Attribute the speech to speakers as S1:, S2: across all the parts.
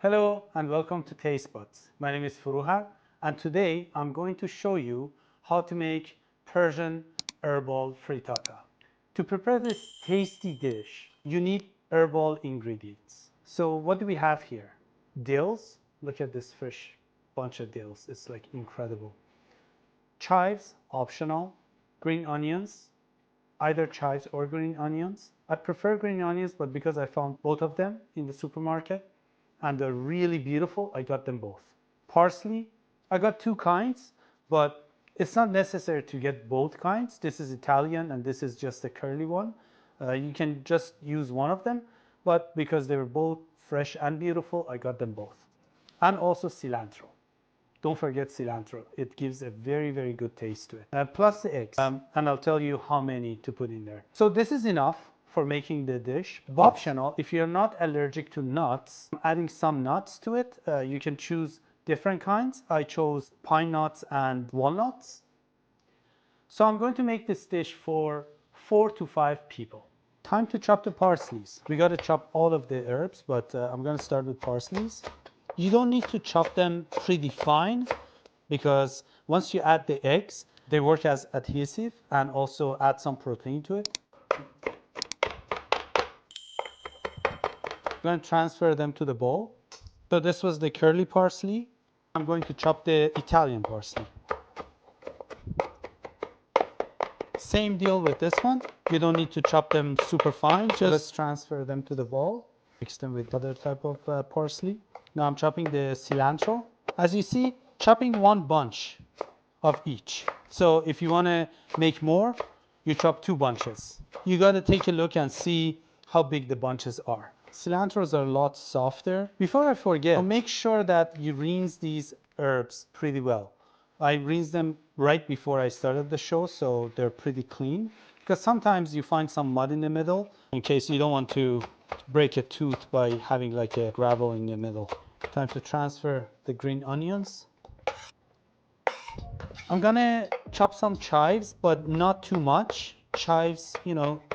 S1: Hello and welcome to Taste Buds. My name is Furuha and today I'm going to show you how to make Persian herbal frittata. To prepare this tasty dish, you need herbal ingredients. So what do we have here? Dills. Look at this fresh bunch of dills. It's like incredible. Chives, optional. Green onions, either chives or green onions. I prefer green onions, but because I found both of them in the supermarket and they're really beautiful, I got them both. Parsley, I got two kinds, but it's not necessary to get both kinds. This is Italian and this is just a curly one. You can just use one of them, but because they were both fresh and beautiful, I got them both. And also cilantro. Don't forget cilantro. It gives a very, very good taste to it. Plus the eggs. And I'll tell you how many to put in there. So this is enough for making the dish. Optional, if you're not allergic to nuts, adding some nuts to it, you can choose different kinds. I chose pine nuts and walnuts. So I'm going to make this dish for 4 to 5 people. Time to chop the parsleys. We got to chop all of the herbs, but I'm going to start with parsleys. You don't need to chop them pretty fine because once you add the eggs, they work as adhesive and also add some protein to it. I'm going to transfer them to the bowl. So this was the curly parsley. I'm going to chop the Italian parsley. Same deal with this one. You don't need to chop them super fine. Just transfer them to the bowl. Mix them with other type of parsley. Now I'm chopping the cilantro. As you see, chopping one bunch of each. So if you want to make more, you chop 2 bunches. You got to take a look and see how big the bunches are. Cilantros are a lot softer. Before I forget, make sure that you rinse these herbs pretty well. I rinsed them right before I started the show, so they're pretty clean. Because sometimes you find some mud in the middle, in case you don't want to break a tooth by having like a gravel in the middle. Time to transfer the green onions. I'm gonna chop some chives, but not too much. Chives,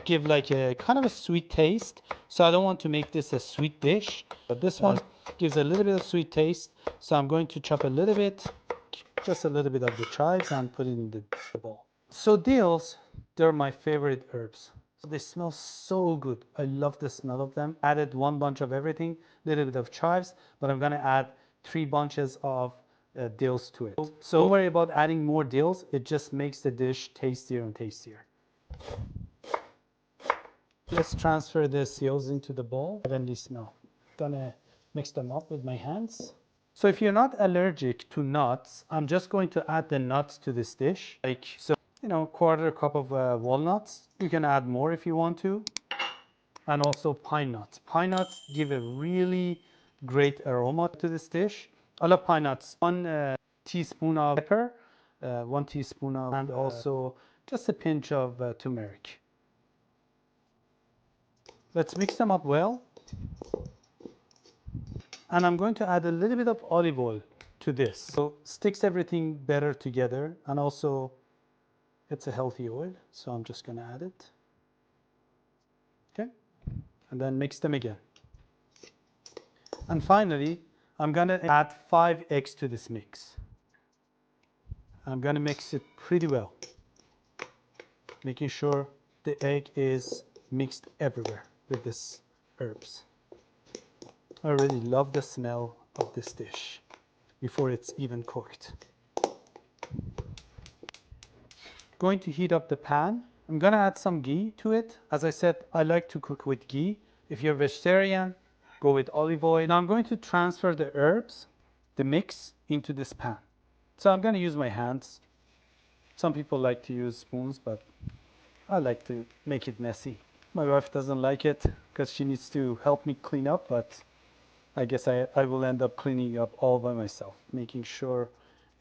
S1: give like a kind of a sweet taste. So I don't want to make this a sweet dish, but this one gives a little bit of sweet taste. So I'm going to chop a little bit, just a little bit of the chives and put it in the bowl. So dills, they're my favorite herbs. They smell so good. I love the smell of them. Added 1 bunch of everything, a little bit of chives, but I'm gonna add 3 bunches of dills to it. So don't worry about adding more dills. It just makes the dish tastier and tastier. Let's transfer the dills into the bowl. Heavenly smell. Gonna mix them up with my hands. So if you're not allergic to nuts, I'm just going to add the nuts to this dish. Like so. 1/4 cup of walnuts. You can add more if you want to. And also pine nuts. Pine nuts give a really great aroma to this dish. I love pine nuts. 1 teaspoon of pepper, 1 teaspoon of, and also just a pinch of turmeric. Let's mix them up well. And I'm going to add a little bit of olive oil to this. So sticks everything better together, and also it's a healthy oil, so I'm just going to add it. Okay, and then mix them again. And finally, I'm going to add 5 eggs to this mix. I'm going to mix it pretty well, making sure the egg is mixed everywhere with these herbs. I really love the smell of this dish before it's even cooked. Going to heat up the pan. I'm gonna add some ghee to it. As I said, I like to cook with ghee. If you're vegetarian, go with olive oil. Now I'm going to transfer the herbs, the mix, into this pan. So I'm gonna use my hands. Some people like to use spoons, but I like to make it messy. My wife doesn't like it because she needs to help me clean up, but I guess I will end up cleaning up all by myself, making sure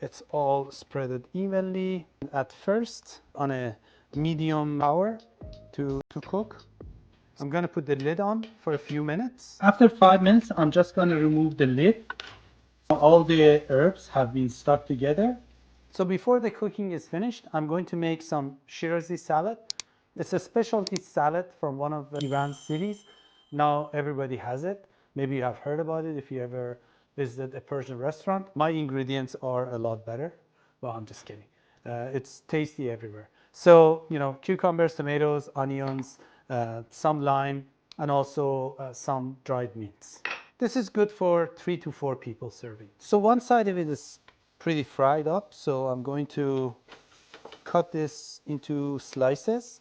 S1: it's all spreaded evenly. At first, on a medium power to cook. I'm gonna put the lid on for a few minutes. After 5 minutes, I'm just gonna remove the lid. All the herbs have been stuck together. So before the cooking is finished, I'm going to make some Shirazi salad. It's a specialty salad from one of Iran's cities. Now everybody has it. Maybe you have heard about it if you ever visited a Persian restaurant. My ingredients are a lot better. Well, I'm just kidding. It's tasty everywhere. So, you know, cucumbers, tomatoes, onions, some lime, and also some dried meats. This is good for 3 to 4 people serving. So one side of it is pretty fried up. So I'm going to cut this into slices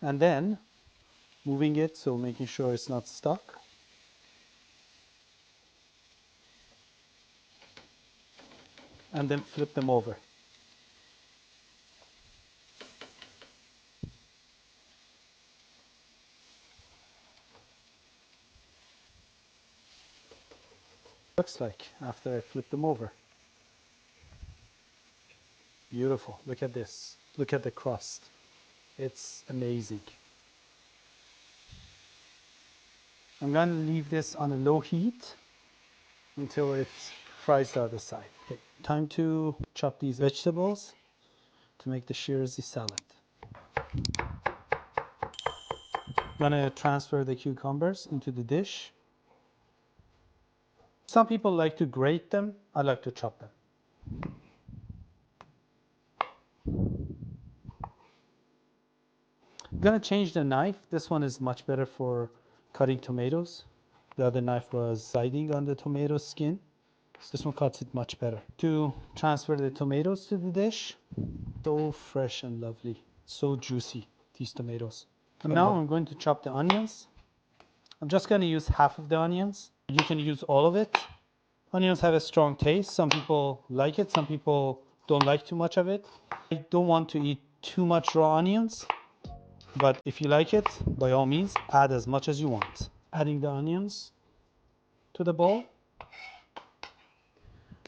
S1: and then moving it, so making sure it's not stuck. And then flip them over. Looks like after I flip them over. Beautiful. Look at this. Look at the crust. It's amazing. I'm going to leave this on a low heat until it fries the other side. Okay. Time to chop these vegetables to make the Shirazi salad. I'm going to transfer the cucumbers into the dish. Some people like to grate them. I like to chop them. I'm going to change the knife. This one is much better for cutting tomatoes. The other knife was sliding on the tomato skin. So this one cuts it much better. To transfer the tomatoes to the dish. So fresh and lovely. So juicy, these tomatoes. And now I'm going to chop the onions. I'm just going to use half of the onions. You can use all of it. Onions have a strong taste. Some people like it. Some people don't like too much of it. I don't want to eat too much raw onions. But if you like it, by all means, add as much as you want. Adding the onions to the bowl.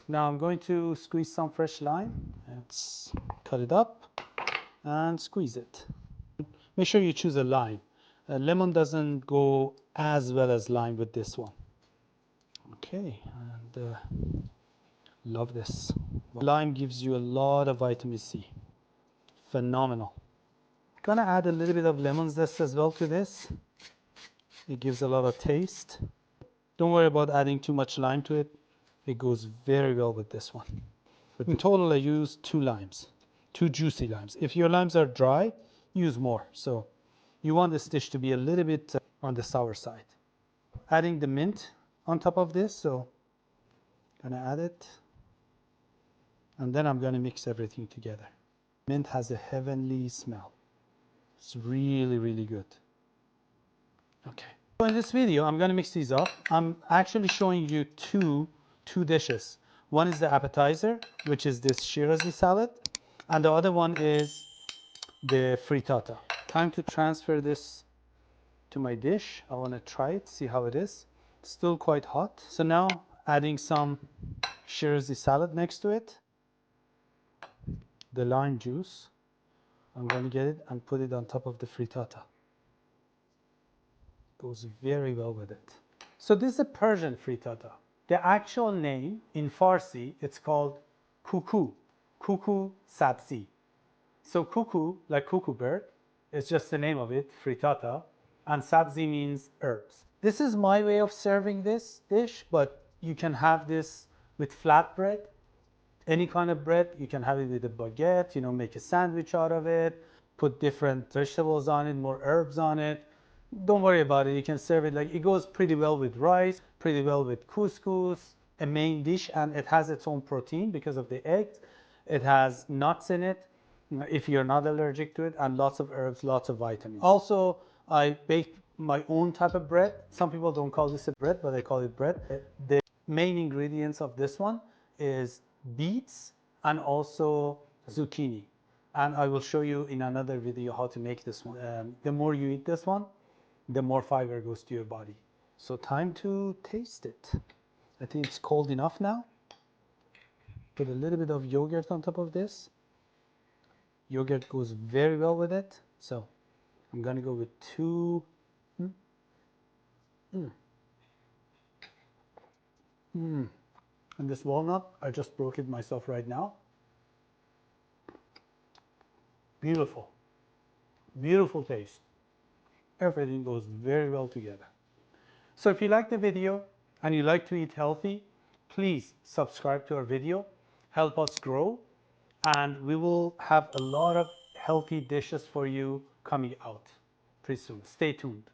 S1: Now I'm going to squeeze some fresh lime. Let's cut it up and squeeze it. Make sure you choose a lime. Lemon doesn't go as well as lime with this one. Okay, and love this. Lime gives you a lot of vitamin C. Phenomenal. Gonna add a little bit of lemon zest as well to this. It gives a lot of taste. Don't worry about adding too much lime to it. It goes very well with this one. But in total, I use 2 limes, 2 juicy limes. If your limes are dry, use more. So you want this dish to be a little bit on the sour side. Adding the mint on top of this, so I'm gonna add it. And then I'm gonna mix everything together. Mint has a heavenly smell. It's really, really good. Okay. So in this video, I'm gonna mix these up. I'm actually showing you two dishes. One is the appetizer, which is this Shirazi salad, and the other one is the frittata. Time to transfer this to my dish. I want to try it, see how it is. Still quite hot. So now adding some Shirazi salad next to it. The lime juice. I'm going to get it and put it on top of the frittata. Goes very well with it. So this is a Persian frittata. The actual name in Farsi, it's called kuku, kuku sabzi. So kuku, like cuckoo bird, is just the name of it, frittata, and sabzi means herbs. This is my way of serving this dish, but you can have this with flatbread, any kind of bread. You can have it with a baguette, you know, make a sandwich out of it, put different vegetables on it, more herbs on it. Don't worry about it. You can serve it like it goes pretty well with rice, pretty well with couscous, a main dish, and it has its own protein because of the eggs. It has nuts in it if you're not allergic to it, and lots of herbs, lots of vitamins. Also, I bake my own type of bread. Some people don't call this a bread, but I call it bread. The main ingredients of this one is beets and also zucchini. And I will show you in another video how to make this one. The more you eat this one, the more fiber goes to your body. So time to taste it. I think it's cold enough now. Put a little bit of yogurt on top of this. Yogurt goes very well with it. So I'm gonna go with 2. And this walnut, I just broke it myself right now. Beautiful. Beautiful taste. Everything goes very well together. So if you like the video and you like to eat healthy, please subscribe to our video, help us grow, and we will have a lot of healthy dishes for you coming out pretty soon. Stay tuned.